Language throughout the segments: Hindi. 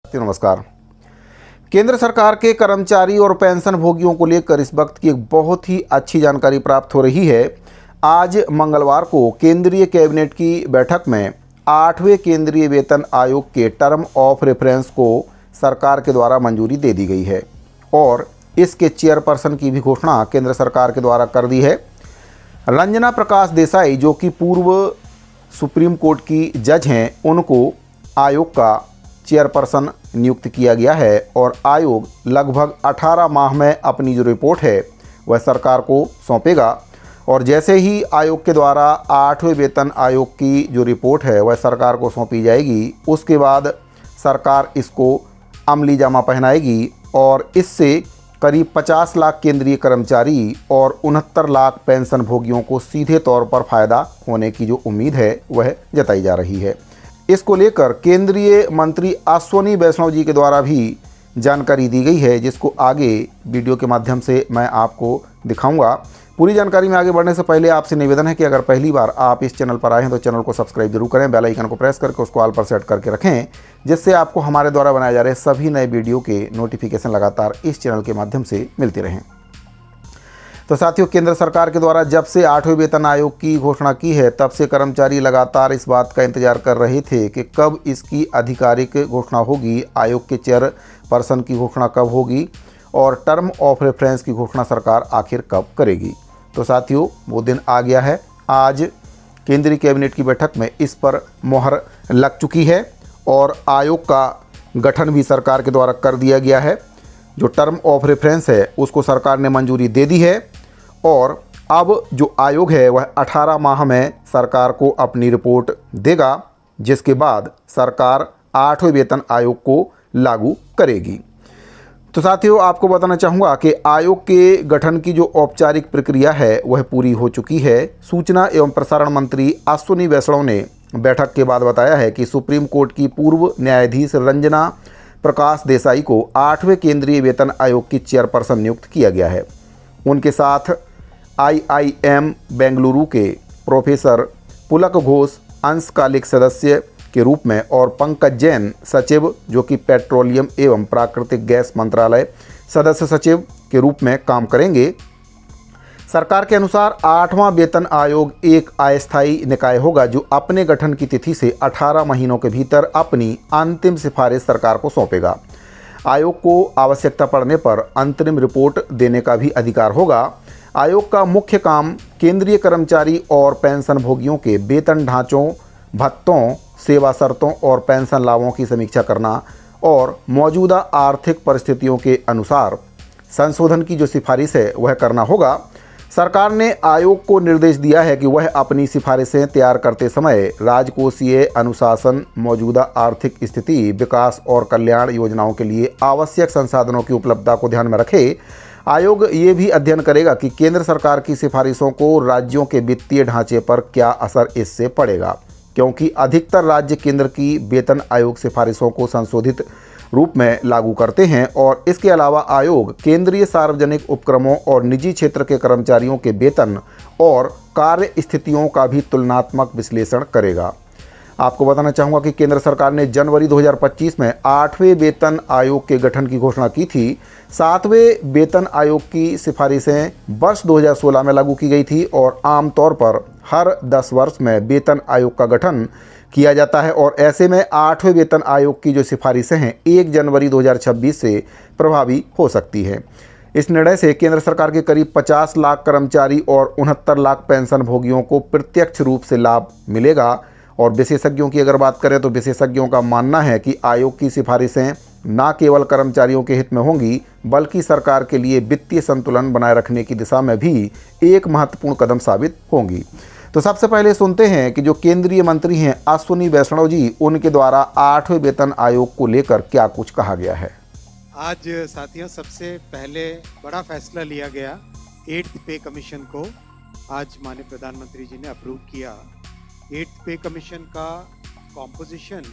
नमस्कार। केंद्र सरकार के कर्मचारी और पेंशन भोगियों को लेकर इस वक्त की एक बहुत ही अच्छी जानकारी प्राप्त हो रही है। आज मंगलवार को केंद्रीय कैबिनेट की बैठक में 8वें केंद्रीय वेतन आयोग के टर्म ऑफ रेफरेंस को सरकार के द्वारा मंजूरी दे दी गई है और इसके चेयरपर्सन की भी घोषणा केंद्र सरकार के द्वारा कर दी है। रंजना प्रकाश देसाई, जो कि पूर्व सुप्रीम कोर्ट की जज हैं, उनको आयोग का चेयरपर्सन नियुक्त किया गया है और आयोग लगभग 18 माह में अपनी जो रिपोर्ट है वह सरकार को सौंपेगा। और जैसे ही आयोग के द्वारा 8वें वेतन आयोग की जो रिपोर्ट है वह सरकार को सौंपी जाएगी, उसके बाद सरकार इसको अमली जामा पहनाएगी और इससे करीब 50 लाख केंद्रीय कर्मचारी और 69 लाख पेंशन भोगियों को सीधे तौर पर फ़ायदा होने की जो उम्मीद है वह जताई जा रही है। इसको लेकर केंद्रीय मंत्री अश्विनी वैष्णव जी के द्वारा भी जानकारी दी गई है, जिसको आगे वीडियो के माध्यम से मैं आपको दिखाऊंगा। पूरी जानकारी में आगे बढ़ने से पहले आपसे निवेदन है कि अगर पहली बार आप इस चैनल पर आए हैं तो चैनल को सब्सक्राइब जरूर करें, बेल आइकन को प्रेस करके उसको ऑल पर सेट करके रखें, जिससे आपको हमारे द्वारा बनाए जा रहे सभी नए वीडियो के नोटिफिकेशन लगातार इस चैनल के माध्यम से मिलते रहें। तो साथियों, केंद्र सरकार के द्वारा जब से 8वें वेतन आयोग की घोषणा की है तब से कर्मचारी लगातार इस बात का इंतजार कर रहे थे कि कब इसकी आधिकारिक घोषणा होगी, आयोग के चेयरपर्सन की घोषणा कब होगी और टर्म ऑफ रेफरेंस की घोषणा सरकार आखिर कब करेगी। तो साथियों, वो दिन आ गया है। आज केंद्रीय कैबिनेट की बैठक में इस पर मोहर लग चुकी है और आयोग का गठन भी सरकार के द्वारा कर दिया गया है। जो टर्म ऑफ रेफरेंस है उसको सरकार ने मंजूरी दे दी है और अब जो आयोग है वह 18 माह में सरकार को अपनी रिपोर्ट देगा, जिसके बाद सरकार 8वें वेतन आयोग को लागू करेगी। तो साथियों, आपको बताना चाहूँगा कि आयोग के गठन की जो औपचारिक प्रक्रिया है वह पूरी हो चुकी है। सूचना एवं प्रसारण मंत्री अश्विनी वैष्णव ने बैठक के बाद बताया है कि सुप्रीम कोर्ट की पूर्व न्यायाधीश रंजना प्रकाश देसाई को 8वें केंद्रीय वेतन आयोग की चेयरपर्सन नियुक्त किया गया है। उनके साथ IIM बेंगलुरु के प्रोफेसर पुलक घोष अंशकालिक सदस्य के रूप में और पंकज जैन सचिव, जो कि पेट्रोलियम एवं प्राकृतिक गैस मंत्रालय सदस्य सचिव के रूप में काम करेंगे। सरकार के अनुसार 8वां वेतन आयोग एक अस्थायी निकाय होगा जो अपने गठन की तिथि से 18 महीनों के भीतर अपनी अंतिम सिफारिश सरकार को सौंपेगा। आयोग को आवश्यकता पड़ने पर अंतरिम रिपोर्ट देने का भी अधिकार होगा। आयोग का मुख्य काम केंद्रीय कर्मचारी और पेंशन भोगियों के वेतन ढांचों, भत्तों, सेवा शर्तों और पेंशन लाभों की समीक्षा करना और मौजूदा आर्थिक परिस्थितियों के अनुसार संशोधन की जो सिफारिश है वह करना होगा। सरकार ने आयोग को निर्देश दिया है कि वह अपनी सिफारिशें तैयार करते समय राजकोषीय अनुशासन, मौजूदा आर्थिक स्थिति, विकास और कल्याण योजनाओं के लिए आवश्यक संसाधनों की उपलब्धता को ध्यान में रखे। आयोग ये भी अध्ययन करेगा कि केंद्र सरकार की सिफारिशों को राज्यों के वित्तीय ढांचे पर क्या असर इससे पड़ेगा, क्योंकि अधिकतर राज्य केंद्र की वेतन आयोग सिफारिशों को संशोधित रूप में लागू करते हैं। और इसके अलावा आयोग केंद्रीय सार्वजनिक उपक्रमों और निजी क्षेत्र के कर्मचारियों के वेतन और कार्य स्थितियों का भी तुलनात्मक विश्लेषण करेगा। आपको बताना चाहूँगा कि केंद्र सरकार ने जनवरी 2025 में 8वें वेतन आयोग के गठन की घोषणा की थी। 7वें वेतन आयोग की सिफारिशें वर्ष 2016 में लागू की गई थी और आमतौर पर हर 10 वर्ष में वेतन आयोग का गठन किया जाता है और ऐसे में 8वें वेतन आयोग की जो सिफारिशें हैं 1 जनवरी 2026 से प्रभावी हो सकती है। इस निर्णय से केंद्र सरकार के करीब 50 लाख कर्मचारी और 69 लाख पेंशन भोगियों को प्रत्यक्ष रूप से लाभ मिलेगा। और विशेषज्ञों की अगर बात करें तो विशेषज्ञों का मानना है कि आयोग की सिफारिशें न केवल कर्मचारियों के हित में होंगी बल्कि सरकार के लिए वित्तीय संतुलन बनाए रखने की दिशा में भी एक महत्वपूर्ण कदम साबित होंगी। तो सबसे पहले सुनते हैं कि जो केंद्रीय मंत्री हैं अश्विनी वैष्णव जी, उनके द्वारा 8वें वेतन आयोग को लेकर क्या कुछ कहा गया है। आज साथियों, सबसे पहले बड़ा फैसला लिया गया 8th पे कमीशन को। आज माननीय प्रधानमंत्री जी ने अप्रूव किया। 8th पे कमीशन का कॉम्पोजिशन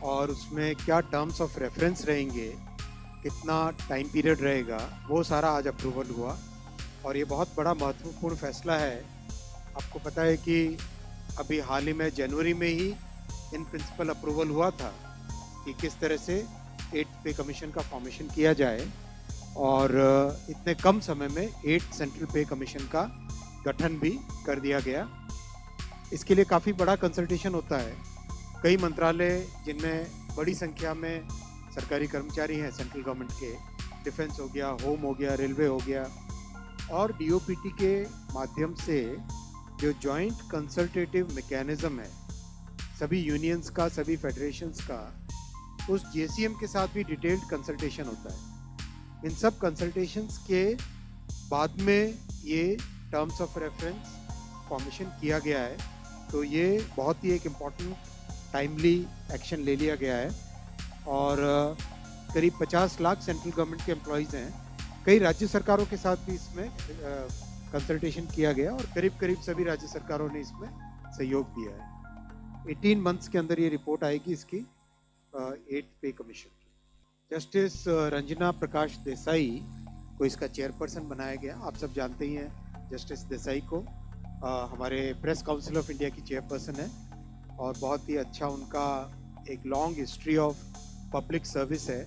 और उसमें क्या टर्म्स ऑफ रेफरेंस रहेंगे, कितना टाइम पीरियड रहेगा, वो सारा आज अप्रूवल हुआ। और ये बहुत बड़ा महत्वपूर्ण फैसला है। आपको पता है कि अभी हाल ही में जनवरी में ही इन प्रिंसिपल अप्रूवल हुआ था कि किस तरह से 8th पे कमीशन का फॉर्मेशन किया जाए और इतने कम समय में 8th सेंट्रल पे कमीशन का गठन भी कर दिया गया। इसके लिए काफ़ी बड़ा कंसल्टेशन होता है। कई मंत्रालय जिनमें बड़ी संख्या में सरकारी कर्मचारी हैं सेंट्रल गवर्नमेंट के, डिफेंस हो गया, होम हो गया, रेलवे हो गया, और डीओपीटी के माध्यम से जो जॉइंट कंसल्टेटिव मैकेनिज्म है सभी यूनियंस का, सभी फेडरेशंस का, उस जेसीएम के साथ भी डिटेल्ड कंसल्टेशन होता है। इन सब कंसल्टेशंस के बाद में ये टर्म्स ऑफ रेफरेंस फॉर्मेशन किया गया है। तो ये बहुत ही एक इम्पॉर्टेंट टाइमली एक्शन ले लिया गया है और करीब 50 लाख सेंट्रल गवर्नमेंट के एम्प्लॉयज़ हैं। कई राज्य सरकारों के साथ भी इसमें कंसल्टेशन किया गया और करीब करीब सभी राज्य सरकारों ने इसमें सहयोग दिया है। 18 मंथ्स के अंदर ये रिपोर्ट आएगी इसकी 8th पे कमीशन की। जस्टिस रंजना प्रकाश देसाई को इसका चेयरपर्सन बनाया गया। आप सब जानते ही हैं जस्टिस देसाई को, हमारे प्रेस काउंसिल ऑफ इंडिया की चेयरपर्सन है और बहुत ही अच्छा उनका एक long history of public service है।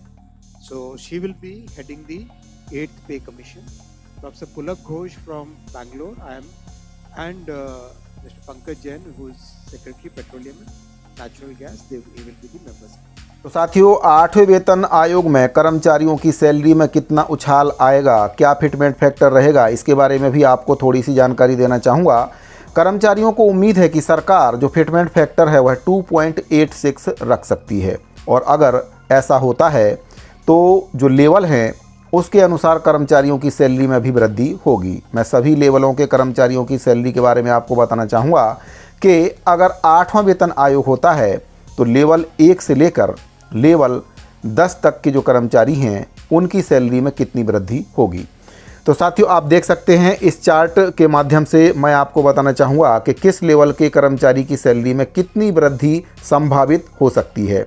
So she will be heading the 8th pay commission. Professor Pulak Ghosh from Bangalore, I am, and Mr. Pankaj Jain, who is Secretary Petroleum and Natural Gas, he will be the members. तो साथियों, 8वें वेतन आयोग में कर्मचारियों की सैलरी में कितना उछाल आएगा, क्या फिटमेंट फैक्टर रहेगा, इसके बारे में भी आपको थोड़ी सी जानकारी देना चाहूँगा। कर्मचारियों को उम्मीद है कि सरकार जो फिटमेंट फैक्टर है वह 2.86 रख सकती है और अगर ऐसा होता है तो जो लेवल हैं उसके अनुसार कर्मचारियों की सैलरी में भी वृद्धि होगी। मैं सभी लेवलों के कर्मचारियों की सैलरी के बारे में आपको बताना चाहूँगा कि अगर 8वां वेतन आयोग होता है तो लेवल 1 से लेकर लेवल 10 तक के जो कर्मचारी हैं उनकी सैलरी में कितनी वृद्धि होगी। तो साथियों, आप देख सकते हैं इस चार्ट के माध्यम से मैं आपको बताना चाहूँगा कि किस लेवल के कर्मचारी की सैलरी में कितनी वृद्धि संभावित हो सकती है।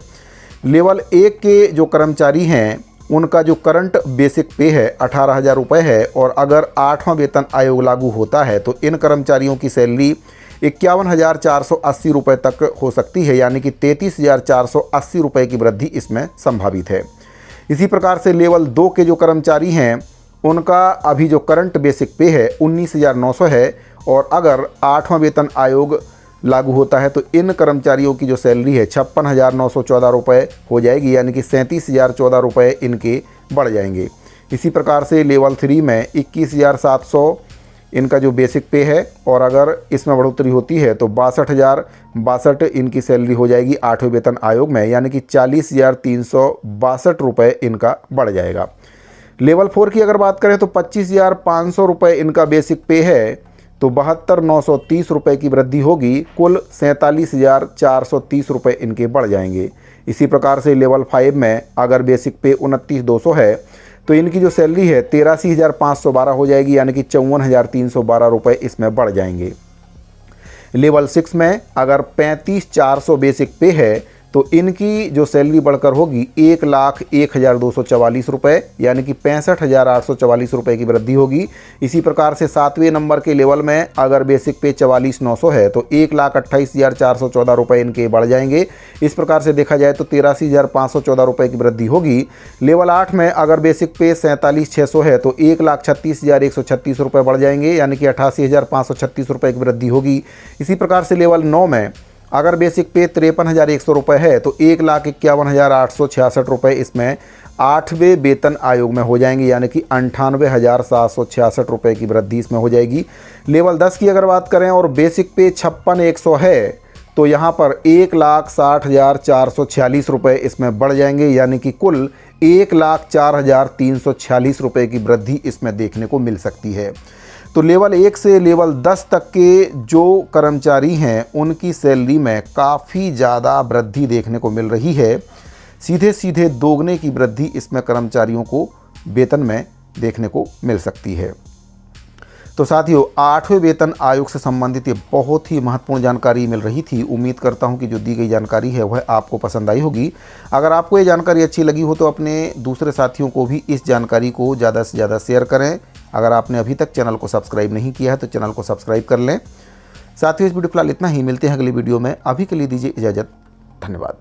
लेवल 1 के जो कर्मचारी हैं उनका जो करंट बेसिक पे है 18,000 रुपये है और अगर 8वां वेतन आयोग लागू होता है तो इन कर्मचारियों की सैलरी 51,480 रुपये तक हो सकती है, यानी कि 33,480 रुपये की वृद्धि इसमें संभावित है। इसी प्रकार से लेवल 2 के जो कर्मचारी हैं उनका अभी जो करंट बेसिक पे है 19,900 है और अगर 8वां वेतन आयोग लागू होता है तो इन कर्मचारियों की जो सैलरी है 56,914 रुपये हो जाएगी, यानी कि 37,014 रुपये इनके बढ़ जाएंगे। इसी प्रकार से लेवल 3 में 21,700 इनका जो बेसिक पे है और अगर इसमें बढ़ोतरी होती है तो 62,062 इनकी सैलरी हो जाएगी 8वें वेतन आयोग में, यानी कि 40,362 रुपये इनका बढ़ जाएगा। लेवल 4 की अगर बात करें तो 25,500 रुपये इनका बेसिक पे है तो 72,930 रुपये की वृद्धि होगी, कुल 47,430 रुपये इनके बढ़ जाएंगे। इसी प्रकार से लेवल 5 में अगर बेसिक पे 29,200 है तो इनकी जो सैलरी है 83,512 हो जाएगी, यानी कि 54,312 रुपये इसमें बढ़ जाएंगे। लेवल 6 में अगर 35,400 बेसिक पे है तो इनकी जो सैलरी बढ़कर होगी 1,01,244 रुपये, यानी कि 65,844 रुपये की वृद्धि होगी। इसी प्रकार से 7वें नंबर के लेवल में अगर बेसिक पे 44,900 है तो 1,28,414 रुपये इनके बढ़ जाएंगे। इस प्रकार से देखा जाए तो 83,514 रुपये की वृद्धि होगी। लेवल 8 में अगर बेसिक पे 47,600 है तो 1,36,136 रुपये बढ़ जाएंगे, यानी कि 88,536 रुपये की वृद्धि होगी। इसी प्रकार से लेवल 9 में अगर बेसिक पे 53,100 रुपये है तो 1,51,866 रुपये इसमें 8वें वेतन आयोग में हो जाएंगे, यानी कि 98,766 रुपये की वृद्धि इसमें हो जाएगी। लेवल 10 की अगर बात करें और बेसिक पे 56,100 है तो यहाँ पर 1,60,446 रुपये इसमें बढ़ जाएंगे, यानी कि कुल 1,04,346 रुपये की वृद्धि इसमें देखने को मिल सकती है। तो लेवल 1 से लेवल 10 तक के जो कर्मचारी हैं उनकी सैलरी में काफ़ी ज़्यादा वृद्धि देखने को मिल रही है। सीधे सीधे दोगुने की वृद्धि इसमें कर्मचारियों को वेतन में देखने को मिल सकती है। तो साथियों, 8वें वेतन आयोग से संबंधित ये बहुत ही महत्वपूर्ण जानकारी मिल रही थी। उम्मीद करता हूं कि जो दी गई जानकारी है वह आपको पसंद आई होगी। अगर आपको ये जानकारी अच्छी लगी हो तो अपने दूसरे साथियों को भी इस जानकारी को ज़्यादा से ज़्यादा शेयर करें। अगर आपने अभी तक चैनल को सब्सक्राइब नहीं किया है तो चैनल को सब्सक्राइब कर लें। साथियों, इस वीडियो फिलहाल इतना ही, मिलते हैं अगली वीडियो में। अभी के लिए दीजिए इजाज़त। धन्यवाद।